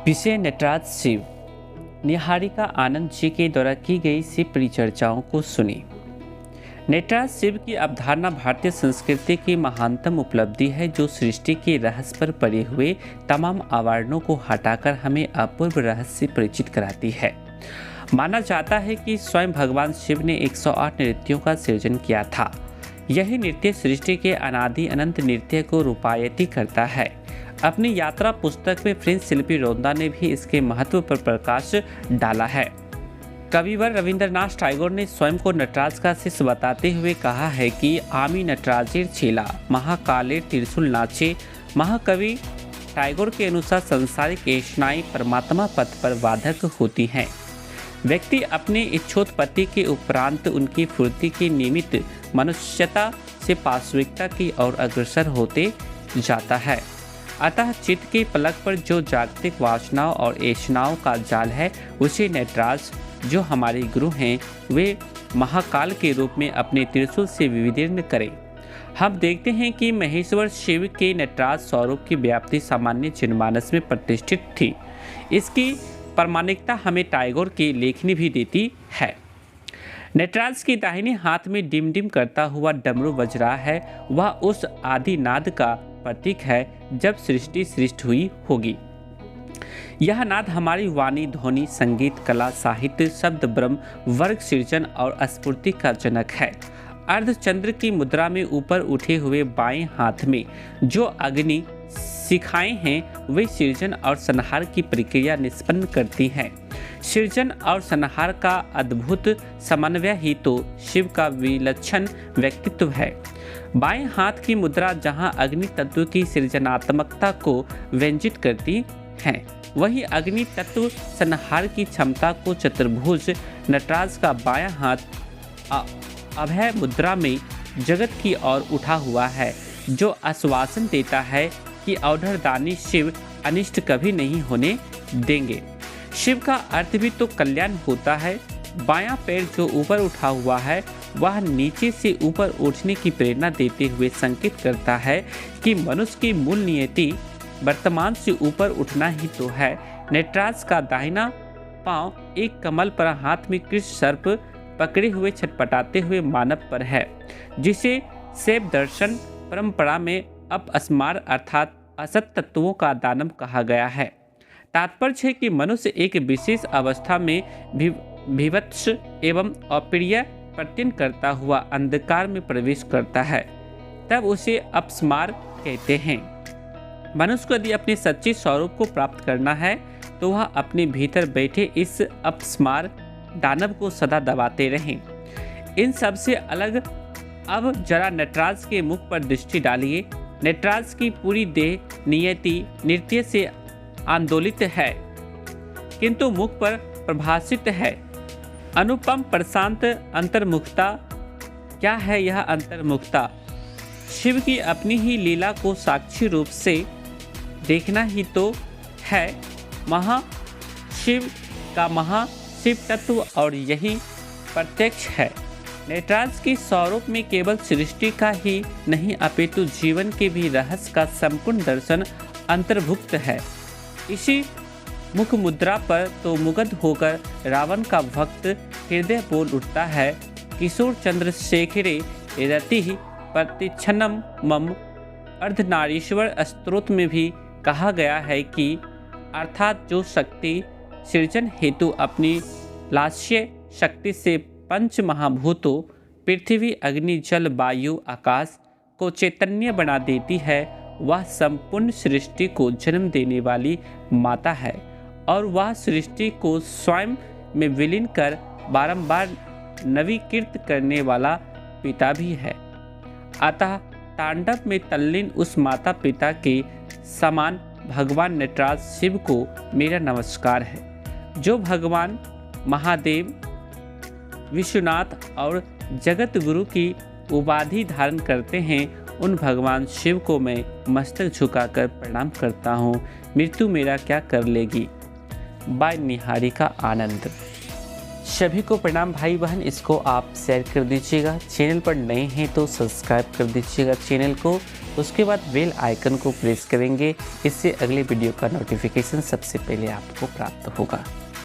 विषय नटराज शिव। निहारिका आनंद जी के द्वारा की गई शिव परिचर्चाओं को सुनी। नटराज शिव की अवधारणा भारतीय संस्कृति की महानतम उपलब्धि है, जो सृष्टि के रहस्य पर पड़े हुए तमाम आवरणों को हटाकर हमें अपूर्व रहस्य से परिचित कराती है। माना जाता है कि स्वयं भगवान शिव ने 108 नृत्यों का सृजन किया था। यही नृत्य सृष्टि के अनादि अनंत नृत्य को रूपायती करता है। अपनी यात्रा पुस्तक में फ्रेंच शिल्पी रोंदा ने भी इसके महत्व पर प्रकाश डाला है। कविवर रविंद्रनाथ टैगोर ने स्वयं को नटराज का शिष्य बताते हुए कहा है कि आमी नटराजेर चेला, महाकालेर त्रिशूल नाचे। महाकवि टैगोर के अनुसार संसारिक ऐशनाएं परमात्मा पद पर बाधक होती हैं। व्यक्ति अपने इच्छोत्पत्ति के उपरांत उनकी फूर्ति के निमित्त मनुष्यता से पाश्विकता की ओर अग्रसर होते जाता है। अतः चित्त के पलक पर जो जागतिक वासनाओं और ऐशनाओं का जाल है, उसे नटराज जो हमारे गुरु हैं, वे महाकाल के रूप में अपने त्रिशूल से विदीर्ण करें। हम देखते हैं कि महेश्वर शिव के नटराज स्वरूप की व्याप्ति सामान्य जनमानस में प्रतिष्ठित थी। इसकी प्रामाणिकता हमें टैगोर की लेखनी भी देती है। नटराज के दाहिने हाथ में डिम डिम करता हुआ डमरू बज रहा है। वह उस आदि नाद का प्रतीक है जब सृष्टि सृष्टि हुई होगी। यह नाद हमारी वाणी, ध्वनि, संगीत, कला, साहित्य, शब्द, ब्रह्म, वर्ग सृजन और स्फूर्ति का जनक है। अर्धचंद्र की मुद्रा में ऊपर उठे हुए बाएं हाथ में जो अग्नि शिखाएं हैं, वे सृजन और संहार की प्रक्रिया निष्पन्न करती हैं। सृजन और संहार का अद्भुत समन्वय ही तो शिव का विलक्षण व्यक्तित्व है। बाएं हाथ की मुद्रा जहां अग्नि तत्व की सृजनात्मकता को व्यंजित करती है, वही अग्नि तत्व संहार की क्षमता को चतुर्भुज नटराज का बायां हाथ अभय मुद्रा में जगत की ओर उठा हुआ है, जो आश्वासन देता है कि औढ़रदानी शिव अनिष्ट कभी नहीं होने देंगे। शिव का अर्थ भी तो कल्याण होता है। बायां पैर जो ऊपर उठा हुआ है, वह नीचे से ऊपर उठने की प्रेरणा देते हुए संकेत करता है कि मनुष्य की मूल नियति वर्तमान से ऊपर उठना ही तो है। नटराज का दाहिना पांव एक कमल पर हाथ में कृष्ण सर्प पकड़े हुए छटपटाते हुए मानव पर है, जिसे शैव दर्शन परंपरा में अपस्मार अर्थात असत तत्वों का दानव कहा गया है। तात्पर्य है कि मनुष्य एक विशेष अवस्था में विभत्स एवं अप्रिय प्रत्यन करता हुआ अंधकार में प्रवेश करता है, तब उसे अपस्मार कहते हैं। मनुष्य को यदि अपने सच्चे स्वरूप को प्राप्त करना है, तो वह अपने भीतर बैठे इस अपस्मार दानव को सदा दबाते रहें। इन सब से अलग अब जरा नटराज के मुख पर दृष्टि डालिए। नटराज की पूरी देह नियति नृत्य से आंदोलित है, किंतु मुख पर प्रभासित है अनुपम प्रशांत अंतर्मुखता। क्या है यह अंतर्मुखता? शिव की अपनी ही लीला को साक्षी रूप से देखना ही तो है। महाशिव का महाशिव तत्व और यही प्रत्यक्ष है। नटराज की स्वरूप में केवल सृष्टि का ही नहीं, अपितु जीवन के भी रहस्य का संपूर्ण दर्शन अंतर्भुक्त है। इसी मुख मुद्रा पर तो मुग्ध होकर रावण का भक्त हृदय बोल उठता है। किशोर चंद्रशेखरे रति प्रतिक्षणम मम अर्धनारीश्वर स्तोत्र में भी कहा गया है कि अर्थात जो शक्ति सृजन हेतु अपनी लास्य शक्ति से पंच महाभूतों पृथ्वी, अग्नि, जल, वायु, आकाश को चैतन्य बना देती है, वह संपूर्ण सृष्टि को जन्म देने वाली माता है और वह सृष्टि को स्वयं में विलीन कर बारंबार नवीकृत करने वाला पिता भी है। अतः तांडव में तल्लीन उस माता पिता के समान भगवान नटराज शिव को मेरा नमस्कार है। जो भगवान महादेव, विश्वनाथ और जगत गुरु की उपाधि धारण करते हैं, उन भगवान शिव को मैं मस्तक झुकाकर प्रणाम करता हूँ। मृत्यु मेरा क्या कर लेगी। बाय निहारिका आनंद। सभी को प्रणाम भाई बहन। इसको आप शेयर कर दीजिएगा। चैनल पर नए हैं तो सब्सक्राइब कर दीजिएगा चैनल को। उसके बाद बेल आइकन को प्रेस करेंगे। इससे अगले वीडियो का नोटिफिकेशन सबसे पहले आपको प्राप्त होगा।